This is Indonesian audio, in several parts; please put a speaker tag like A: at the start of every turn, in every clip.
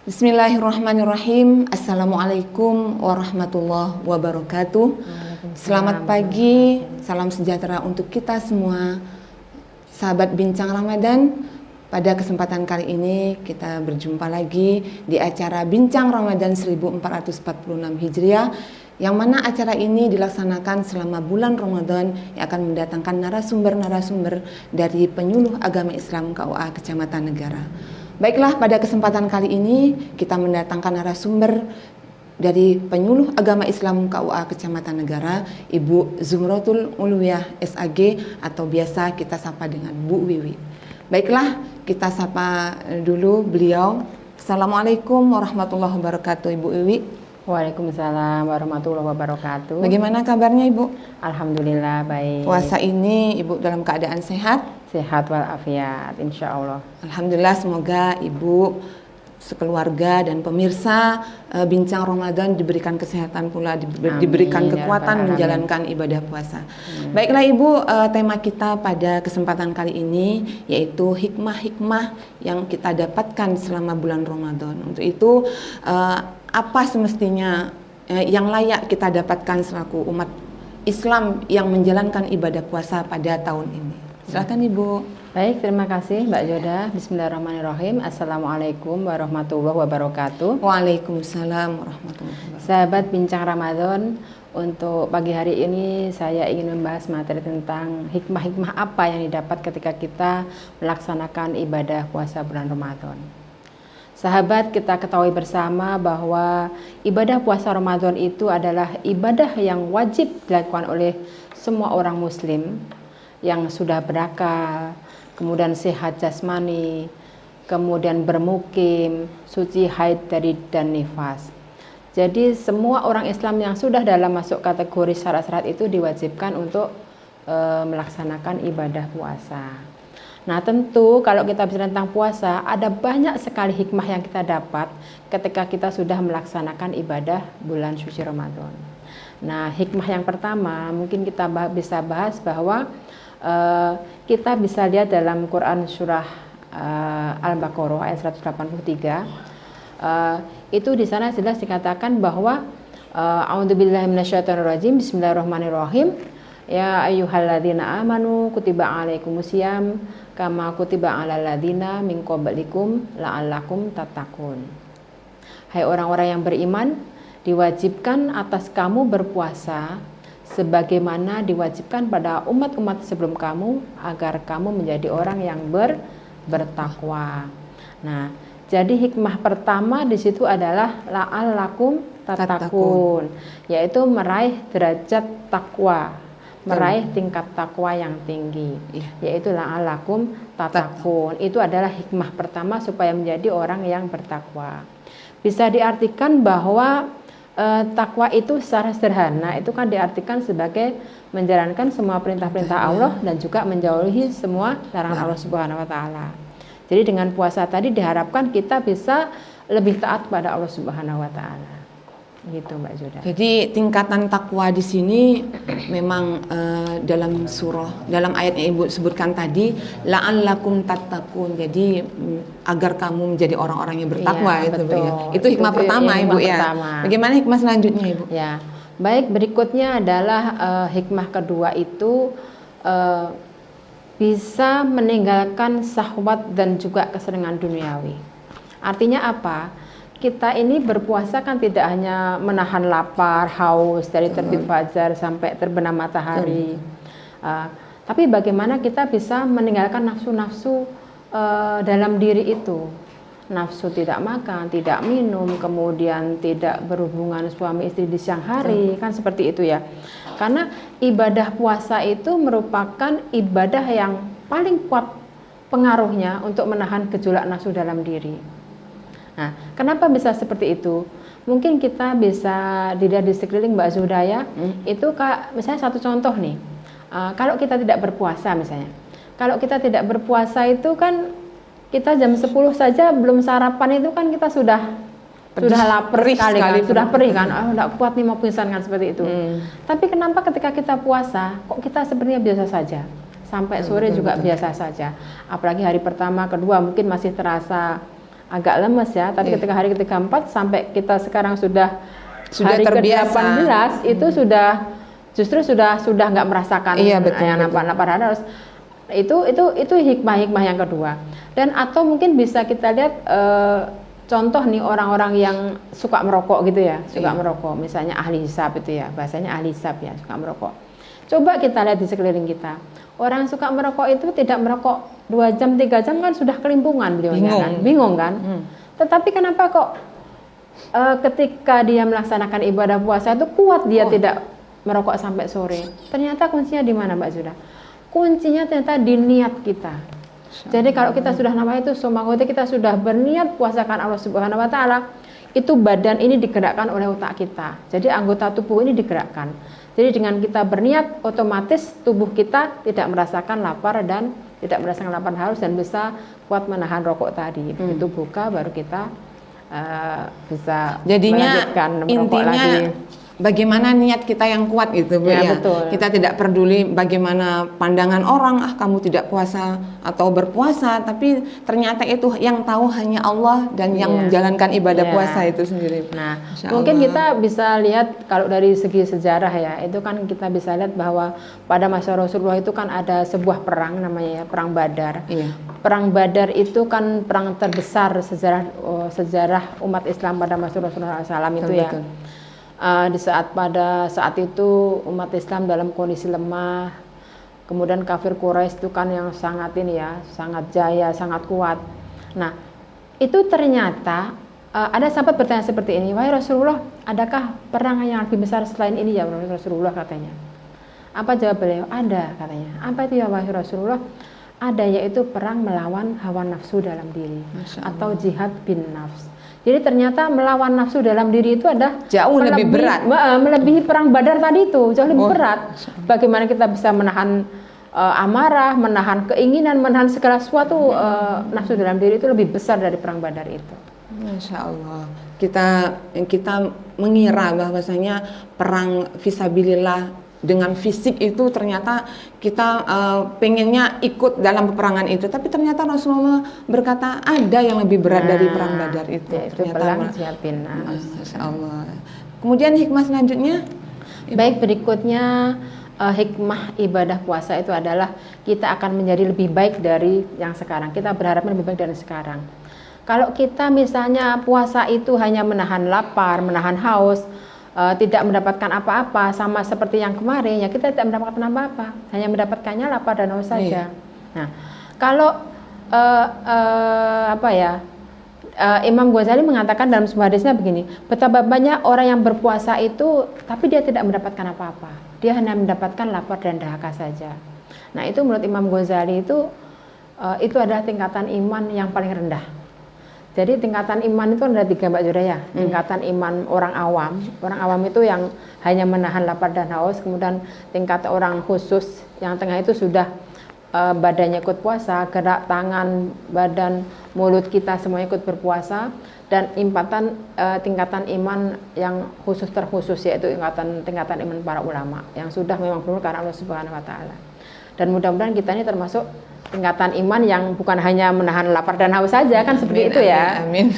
A: Bismillahirrahmanirrahim. Assalamualaikum warahmatullahi wabarakatuh. Selamat pagi, salam sejahtera untuk kita semua, sahabat Bincang Ramadan. Pada kesempatan kali ini kita berjumpa lagi di acara Bincang Ramadan 1446 Hijriah, yang mana acara ini dilaksanakan selama bulan Ramadan yang akan mendatangkan narasumber-narasumber dari penyuluh agama Islam KUA Kecamatan Negara. Baiklah, pada kesempatan kali ini kita mendatangkan narasumber dari penyuluh agama Islam KUA Kecamatan Negara, Ibu Zumratul Uluwiyah SAG, atau biasa kita sapa dengan Bu Wiwi. Baiklah, kita sapa dulu beliau. Assalamualaikum warahmatullahi wabarakatuh, Ibu Wiwi.
B: Waalaikumsalam warahmatullahi wabarakatuh.
A: Bagaimana kabarnya, Ibu?
B: Alhamdulillah baik.
A: Puasa ini Ibu dalam keadaan sehat?
B: Sehat walafiat, insya Allah.
A: Alhamdulillah, semoga Ibu, sekeluarga dan pemirsa Bincang Ramadan diberikan kesehatan pula, diberikan kekuatan menjalankan ibadah puasa. Baiklah Ibu, tema kita pada kesempatan kali ini yaitu hikmah-hikmah yang kita dapatkan selama bulan Ramadan. Untuk itu, apa semestinya yang layak kita dapatkan selaku umat Islam yang menjalankan ibadah puasa pada tahun ini? Silakan Ibu.
B: Baik, terima kasih Mbak Joda. Bismillahirrahmanirrahim. Assalamualaikum warahmatullahi wabarakatuh.
A: Waalaikumsalam warahmatullahi wabarakatuh.
B: Sahabat Bincang Ramadan, untuk pagi hari ini saya ingin membahas materi tentang hikmah-hikmah apa yang didapat ketika kita melaksanakan ibadah puasa bulan Ramadan. Sahabat, kita ketahui bersama bahwa ibadah puasa Ramadan itu adalah ibadah yang wajib dilakukan oleh semua orang muslim yang sudah berakal, kemudian sehat jasmani, kemudian bermukim, suci haid dari dan nifas. Jadi semua orang Islam yang sudah dalam masuk kategori syarat-syarat itu diwajibkan untuk melaksanakan ibadah puasa. Nah, tentu kalau kita bicara tentang puasa, ada banyak sekali hikmah yang kita dapat ketika kita sudah melaksanakan ibadah bulan suci Ramadan. Nah, hikmah yang pertama mungkin kita bisa bahas bahwa kita bisa lihat dalam Quran surah Al-Baqarah ayat 183. Itu di sana jelas dikatakan bahwa a'udzubillahi minasyaitonirrajim, bismillahirrahmanirrahim. Ya ayyuhalladzina amanu kutiba alaikumusiyam kama kutiba alal ladzina min qablikum la'allakum tattaqun. Hai orang-orang yang beriman, diwajibkan atas kamu berpuasa sebagaimana diwajibkan pada umat-umat sebelum kamu agar kamu menjadi orang yang bertakwa. Nah, jadi hikmah pertama di situ adalah la'allakum tattaqun, yaitu meraih derajat takwa, meraih tingkat takwa yang tinggi, yaitu la'allakum tattaqun. Itu adalah hikmah pertama supaya menjadi orang yang bertakwa. Bisa diartikan bahwa takwa itu secara sederhana itu kan diartikan sebagai menjalankan semua perintah-perintah Allah dan juga menjauhi semua larangan Allah Subhanahu wa taala. Jadi dengan puasa tadi diharapkan kita bisa lebih taat pada Allah Subhanahu wa taala. Gitu Mbak Joda.
A: Jadi tingkatan takwa di sini memang dalam ayat yang Ibu sebutkan tadi, la'allakum tattaqun. Jadi agar kamu menjadi orang-orang yang bertakwa,
B: ya,
A: itu
B: betul.
A: ya. Itu hikmah pertama Ibu ya. Bagaimana hikmah selanjutnya Ibu?
B: Ya. Baik, berikutnya adalah hikmah kedua itu bisa meninggalkan syahwat dan juga kesenangan duniawi. Artinya apa? Kita ini berpuasa kan tidak hanya menahan lapar, haus dari terbit fajar sampai terbenam matahari, tapi bagaimana kita bisa meninggalkan nafsu-nafsu dalam diri itu. Nafsu tidak makan, tidak minum, kemudian tidak berhubungan suami istri di siang hari, kan seperti itu ya. Karena ibadah puasa itu merupakan ibadah yang paling kuat pengaruhnya untuk menahan gejolak nafsu dalam diri. Nah, kenapa bisa seperti itu? Mungkin kita bisa dilihat di sekeliling Mbak Zudaya, itu misalnya satu contoh nih, kalau kita tidak berpuasa misalnya, kalau kita tidak berpuasa itu kan kita jam 10 saja belum sarapan itu kan kita sudah lapar sekali kan, sudah perih kan, enggak kuat nih mau pingsan kan seperti itu. Tapi kenapa ketika kita puasa kok kita sepertinya biasa saja? Sampai sore juga biasa saja. Apalagi hari pertama, kedua mungkin masih terasa agak lemes ya, tapi ketika hari ke-34 sampai kita sekarang sudah hari
A: terbiasa.
B: ke-18 itu justru sudah nggak merasakan
A: Iya, betul,
B: yang nampak harus itu hikmah yang kedua. Dan atau mungkin bisa kita lihat contoh nih orang-orang yang suka merokok gitu ya, merokok, misalnya ahli hisab itu ya, bahasanya ahli hisab ya, suka merokok. Coba kita lihat di sekeliling kita, orang suka merokok itu tidak merokok 2 jam 3 jam kan sudah kelimpungan beliaunya, bingung kan. Tetapi kenapa kok ketika dia melaksanakan ibadah puasa itu kuat dia tidak merokok sampai sore? Ternyata kuncinya di mana, Mbak Zuda? Kuncinya ternyata di niat kita. Jadi kalau kita sudah namanya itu somagote, kita sudah berniat puasakan Allah Subhanahu wa taala, itu badan ini digerakkan oleh otak kita. Jadi anggota tubuh ini digerakkan. Jadi dengan kita berniat, otomatis tubuh kita tidak merasakan lapar dan tidak merasakan lapar haus dan bisa kuat menahan rokok tadi. Begitu buka baru kita bisa melanjutkan merokok lagi.
A: Bagaimana niat kita yang kuat gitu, Bu, ya.
B: Betul.
A: Kita tidak peduli bagaimana pandangan orang, kamu tidak puasa atau berpuasa, tapi ternyata itu yang tahu hanya Allah dan yang menjalankan ibadah puasa itu sendiri.
B: Nah, mungkin kita bisa lihat kalau dari segi sejarah ya, itu kan kita bisa lihat bahwa pada masa Rasulullah itu kan ada sebuah perang namanya Perang Badar. Perang Badar itu kan perang terbesar sejarah umat Islam pada masa Rasulullah SAW itu ya. Pada saat itu umat Islam dalam kondisi lemah, kemudian kafir Quraisy itu kan yang sangat sangat jaya, sangat kuat. Nah, itu ternyata ada sahabat bertanya seperti ini, wahai Rasulullah, adakah perang yang lebih besar selain ini ya Rasulullah, katanya. Apa jawab beliau? Ada, katanya. Apa itu ya wahai Rasulullah? Ada, yaitu perang melawan hawa nafsu dalam diri atau jihad bin nafs. Jadi ternyata melawan nafsu dalam diri itu ada
A: jauh lebih berat,
B: melebihi perang Badar tadi itu, jauh lebih berat. Bagaimana kita bisa menahan amarah, menahan keinginan, menahan segala sesuatu, nafsu dalam diri itu lebih besar dari perang Badar itu.
A: Masya Allah. Kita mengira bahwasanya perang fisabilillah dengan fisik itu ternyata kita pengennya ikut dalam peperangan itu, tapi ternyata Rasulullah berkata ada yang lebih berat dari perang Badar itu. Ternyata Masya Allah. Kemudian hikmah selanjutnya,
B: baik, berikutnya hikmah ibadah puasa itu adalah kita akan menjadi lebih baik dari yang sekarang. Kita berharapnya lebih baik dari sekarang. Kalau kita misalnya puasa itu hanya menahan lapar, menahan haus, tidak mendapatkan apa-apa, sama seperti yang kemarin ya, kita tidak mendapatkan apa-apa, hanya mendapatkannya lapar dan haus saja. Nah, kalau Imam Ghazali mengatakan dalam sebuah hadisnya begini, betapa banyak orang yang berpuasa itu tapi dia tidak mendapatkan apa-apa, dia hanya mendapatkan lapar dan dahaga saja. Nah, itu menurut Imam Ghazali itu adalah tingkatan iman yang paling rendah. Jadi tingkatan iman itu ada 3, Mbak Zuda ya. Tingkatan iman orang awam itu yang hanya menahan lapar dan haus. Kemudian tingkat orang khusus yang tengah itu sudah badannya ikut puasa, gerak tangan, badan, mulut kita semuanya ikut berpuasa. Dan tingkatan iman yang khusus terkhusus, yaitu tingkatan iman para ulama yang sudah memang benar karena Allah Subhanahu wa taala. Dan mudah-mudahan kita ini termasuk tingkatan iman yang bukan hanya menahan lapar dan haus saja, kan seperti itu ya.
A: Amin.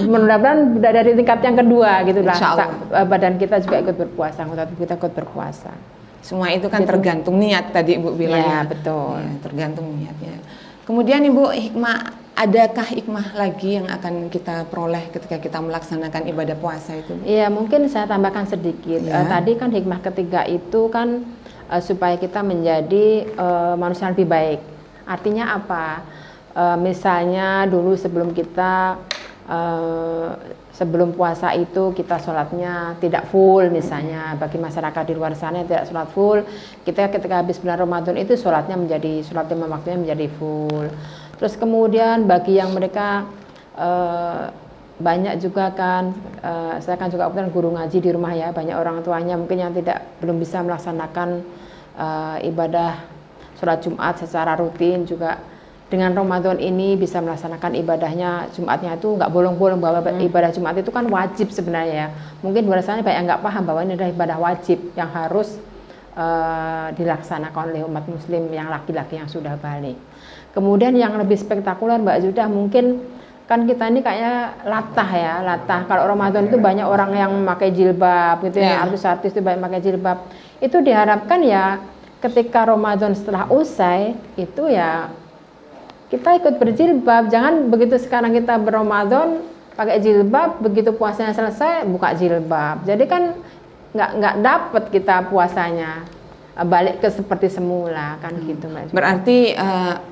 B: Mudah-mudahan dari tingkat yang kedua gitulah. Badan kita juga ikut berpuasa, anggota tubuh kita ikut berpuasa.
A: Semua itu kan tergantung niat tadi Ibu bilang.
B: Ya, betul.
A: Ya, tergantung niatnya. Kemudian Ibu, adakah hikmah lagi yang akan kita peroleh ketika kita melaksanakan ibadah puasa itu?
B: Iya, mungkin saya tambahkan sedikit. Tadi kan hikmah ketiga itu kan supaya kita menjadi manusia yang lebih baik. Artinya apa? Misalnya dulu sebelum kita sebelum puasa itu kita sholatnya tidak full, misalnya bagi masyarakat di luar sana yang tidak sholat full, kita ketika habis bulan Ramadan itu sholat lima waktunya menjadi full. Terus kemudian bagi yang mereka banyak juga kan, saya kan juga kebetulan guru ngaji di rumah ya, banyak orang tuanya mungkin yang belum bisa melaksanakan ibadah sholat Jumat secara rutin, juga dengan Ramadan ini bisa melaksanakan ibadahnya. Jumatnya itu nggak bolong-bolong, bahwa ibadah Jumat itu kan wajib sebenarnya ya. Mungkin biasanya banyak yang nggak paham bahwa ini adalah ibadah wajib yang harus dilaksanakan oleh umat muslim yang laki-laki yang sudah balik. Kemudian yang lebih spektakuler Mbak Zuda, mungkin kan kita ini kayaknya latah. Kalau Ramadan itu banyak orang yang memakai jilbab gitu ya, artis-artis itu banyak memakai jilbab. Itu diharapkan ya ketika Ramadan setelah usai itu ya kita ikut berjilbab. Jangan begitu sekarang kita berRamadan pakai jilbab, begitu puasanya selesai buka jilbab. Jadi kan nggak dapet kita puasanya balik ke seperti semula kan gitu Mbak.
A: Berarti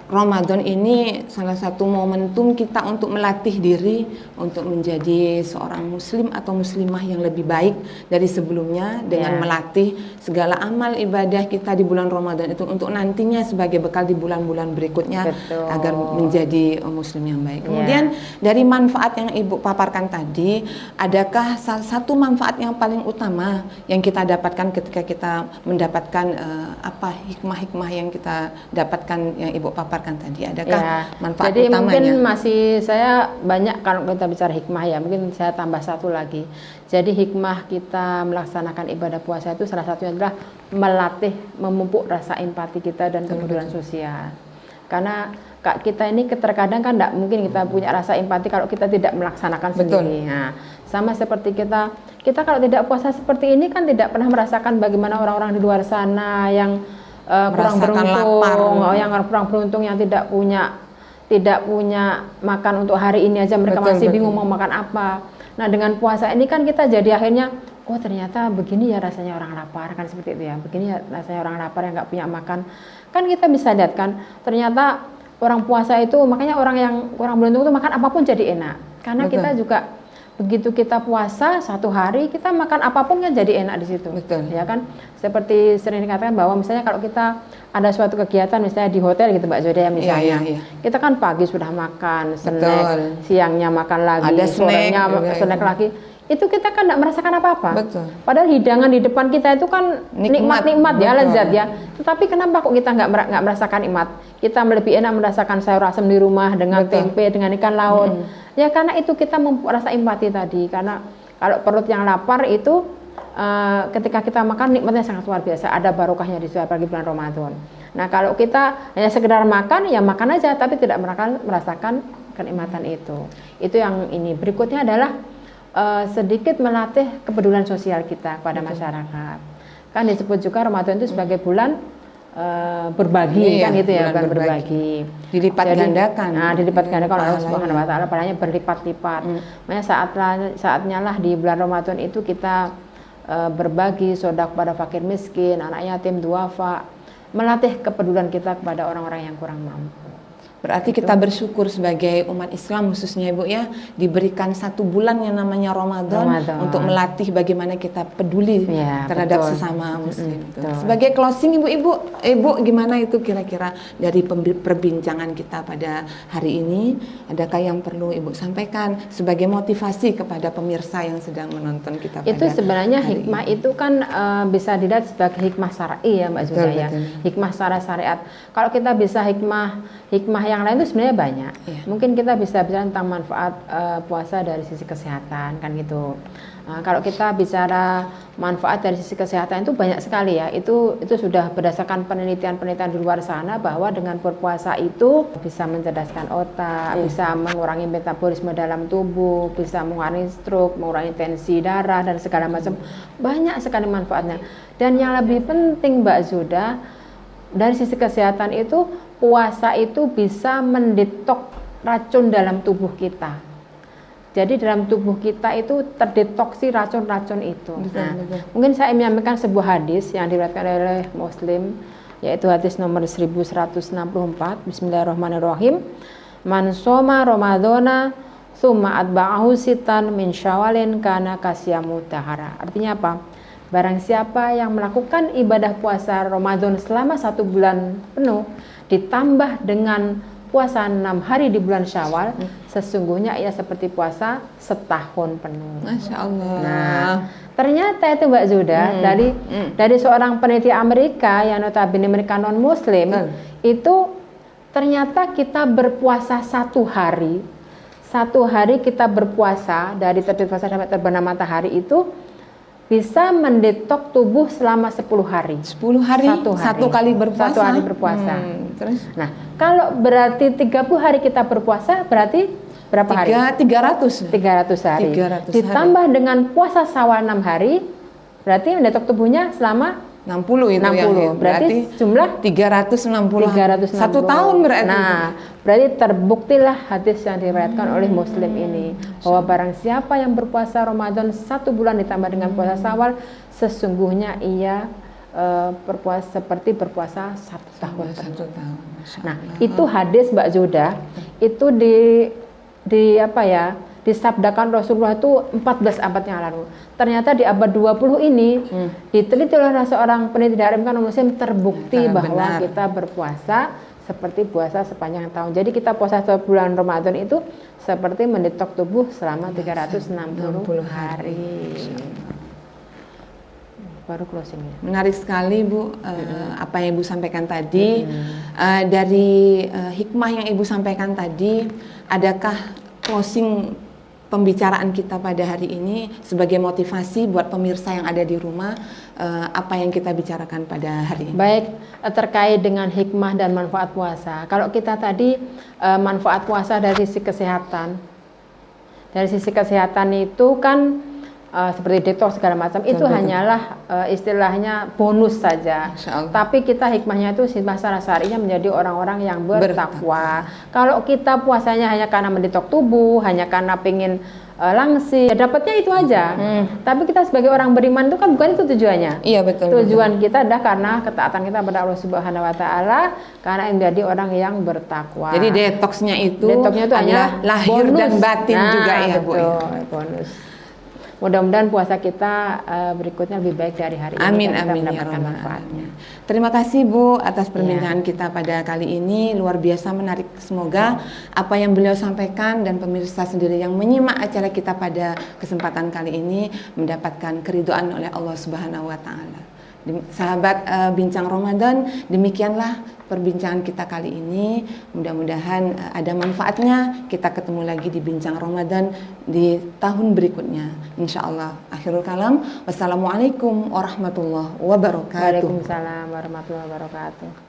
A: Ramadan ini salah satu momentum kita untuk melatih diri untuk menjadi seorang muslim atau muslimah yang lebih baik dari sebelumnya dengan melatih segala amal ibadah kita di bulan Ramadan itu untuk nantinya sebagai bekal di bulan-bulan berikutnya. Betul. Agar menjadi muslim yang baik. Kemudian dari manfaat yang Ibu paparkan tadi, adakah salah satu manfaat yang paling utama yang kita dapatkan ketika kita mendapatkan apa hikmah-hikmah yang kita dapatkan yang Ibu paparkan tadi? Adakah manfaat
B: jadi
A: utamanya?
B: Mungkin masih saya banyak kalau kita bicara hikmah ya, mungkin saya tambah satu lagi. Jadi hikmah kita melaksanakan ibadah puasa itu salah satunya adalah melatih, memupuk rasa empati kita dan kepedulian sosial. Karena kita ini terkadang kan tidak mungkin kita punya rasa empati kalau kita tidak melaksanakan sendiri. Nah, sama seperti kita kalau tidak puasa seperti ini kan tidak pernah merasakan bagaimana orang-orang di luar sana yang kurang beruntung, yang kurang beruntung, yang tidak punya makan untuk hari ini aja mereka masih bingung mau makan apa. Nah dengan puasa ini kan kita jadi akhirnya oh ternyata begini ya rasanya orang lapar kan seperti itu ya, begini ya rasanya orang lapar yang nggak punya makan. Kan kita bisa lihat kan ternyata orang puasa itu, makanya orang yang kurang beruntung itu makan apapun jadi enak. Karena kita juga begitu kita puasa satu hari kita makan apapun kan jadi enak di situ. Ya kan? Seperti sering dikatakan bahwa misalnya kalau kita ada suatu kegiatan misalnya di hotel gitu Mbak Zoda ya misalnya. Kita kan pagi sudah makan, snack, siangnya makan lagi, sorenya snack lagi. Itu kita kan tidak merasakan apa-apa. Padahal hidangan di depan kita itu kan nikmat-nikmat ya, lezat ya. Tetapi kenapa kok kita nggak merasakan nikmat? Kita lebih enak merasakan sayur asam di rumah dengan tempe, dengan ikan laut. Ya karena itu kita merasa empati tadi. Karena kalau perut yang lapar itu ketika kita makan nikmatnya sangat luar biasa. Ada barokahnya di situ apalagi bulan Ramadan. Nah kalau kita hanya sekedar makan ya makan aja tapi tidak merasakan kenikmatan itu. Itu yang ini. Berikutnya adalah sedikit melatih kepedulian sosial kita kepada masyarakat. Kan disebut juga Ramadan itu sebagai bulan berbagi kan gitu ya, bulan berbagi.
A: Dilipat gandakan.
B: Nah, dilipat gandakan oleh Allah Subhanahu wa taala, pahalanya berlipat-lipat. Makanya saatnya lah di bulan Ramadan itu kita berbagi sedekah kepada fakir miskin, anak yatim, duafa, melatih kepedulian kita kepada orang-orang yang kurang mampu.
A: Berarti kita bersyukur sebagai umat Islam khususnya Ibu ya, diberikan satu bulan yang namanya Ramadan untuk melatih bagaimana kita peduli terhadap sesama muslim. Sebagai closing Ibu gimana itu kira-kira dari perbincangan kita pada hari ini, adakah yang perlu Ibu sampaikan sebagai motivasi kepada pemirsa yang sedang menonton kita pada
B: itu sebenarnya hikmah ini. Itu kan bisa dilihat sebagai hikmah syar'i ya Mbak Zuna ya. Hikmah secara syariat. Kalau kita bisa hikmah yang lain itu sebenarnya banyak. Mungkin kita bisa bicara tentang manfaat puasa dari sisi kesehatan kan gitu. Kalau kita bicara manfaat dari sisi kesehatan itu banyak sekali ya. Itu sudah berdasarkan penelitian-penelitian di luar sana bahwa dengan berpuasa itu bisa mencerdaskan otak, bisa mengurangi metabolisme dalam tubuh, bisa mengurangi stroke, mengurangi tensi darah dan segala macam. Banyak sekali manfaatnya. Dan yang lebih penting Mbak Zuda, dari sisi kesehatan itu puasa itu bisa mendetok racun dalam tubuh kita. Jadi dalam tubuh kita itu terdetoksi racun-racun itu. Mungkin saya menyampaikan sebuah hadis yang diriwayatkan oleh Muslim, yaitu hadis nomor 1164. Bismillahirrahmanirrahim. Man shoma Ramadhana tsumma atba'ahu sitan min syawalin kana kasyamu dahara. Artinya apa? Barang siapa yang melakukan ibadah puasa Ramadan selama 1 bulan penuh ditambah dengan puasa 6 hari di bulan Syawal, sesungguhnya ia seperti puasa setahun penuh.
A: Masya Allah.
B: Nah, ternyata itu Mbak Zuda dari seorang peneliti Amerika yang notabene mereka non Muslim, itu ternyata kita berpuasa 1 hari kita berpuasa dari terbit fajar sampai terbenam matahari itu bisa mendetok tubuh selama 10 hari.
A: 10 hari? Satu kali berpuasa?
B: 1 hari berpuasa.
A: Terus?
B: Nah, kalau berarti 30 hari kita berpuasa, berarti berapa hari?
A: 300.
B: 300 hari.
A: 300 hari.
B: Ditambah dengan puasa Syawal 6 hari, berarti mendetok tubuhnya selama
A: 60 itu
B: 60.
A: yang
B: Berarti jumlah
A: 360.
B: 360.
A: 1 tahun berarti.
B: Nah, berarti terbuktilah hadis yang diriwayatkan oleh Muslim ini bahwa barang siapa yang berpuasa Ramadan 1 bulan ditambah dengan puasa Syawal, sesungguhnya ia berpuasa seperti berpuasa 1 tahun.
A: 1 tahun.
B: Nah, itu hadis Mbak Zoda itu di apa ya? Disabdakan Rasulullah itu 14 abad yang lalu. Ternyata di abad 20 ini diteliti oleh seorang peneliti dari Muslim terbukti bahwa
A: benar.
B: kita berpuasa seperti puasa sepanjang tahun. Jadi kita puasa 1 bulan Ramadan itu seperti mendetok tubuh selama 360 hari. Baru closing ya.
A: Menarik sekali Bu, apa yang Ibu sampaikan tadi. Dari hikmah yang Ibu sampaikan tadi, adakah closing pembicaraan kita pada hari ini sebagai motivasi buat pemirsa yang ada di rumah, apa yang kita bicarakan pada hari ini?
B: Baik, terkait dengan hikmah dan manfaat puasa. Kalau kita tadi manfaat puasa dari sisi kesehatan. Dari sisi kesehatan itu kan seperti detox segala macam, itu hanyalah istilahnya bonus saja. Tapi kita hikmahnya itu masalah syariahnya menjadi orang-orang yang bertakwa. Kalau kita puasanya hanya karena mendetok tubuh, hanya karena pengen langsing, ya dapatnya itu aja. Tapi kita sebagai orang beriman itu kan bukan itu tujuannya.
A: Iya betul.
B: Tujuan kita adalah karena ketaatan kita pada Allah Subhanahu Wa Taala, karena menjadi orang yang bertakwa.
A: Jadi detoxnya itu
B: hanya
A: lahir
B: bonus.
A: dan batin juga ya Bu.
B: Bonus. Mudah-mudahan puasa kita berikutnya lebih baik dari hari
A: amin,
B: ini. Kita
A: amin,
B: mendapatkan
A: ya
B: manfaatnya.
A: Terima kasih Bu atas perbincangan kita pada kali ini, luar biasa menarik. Semoga apa yang beliau sampaikan dan pemirsa sendiri yang menyimak acara kita pada kesempatan kali ini mendapatkan keridhaan oleh Allah Subhanahu Wa Taala. Sahabat Bincang Ramadan, demikianlah perbincangan kita kali ini. Mudah-mudahan ada manfaatnya. Kita ketemu lagi di Bincang Ramadan di tahun berikutnya, insya Allah. Akhirul kalam, wassalamualaikum warahmatullahi wabarakatuh.
B: Waalaikumsalam warahmatullahi wabarakatuh.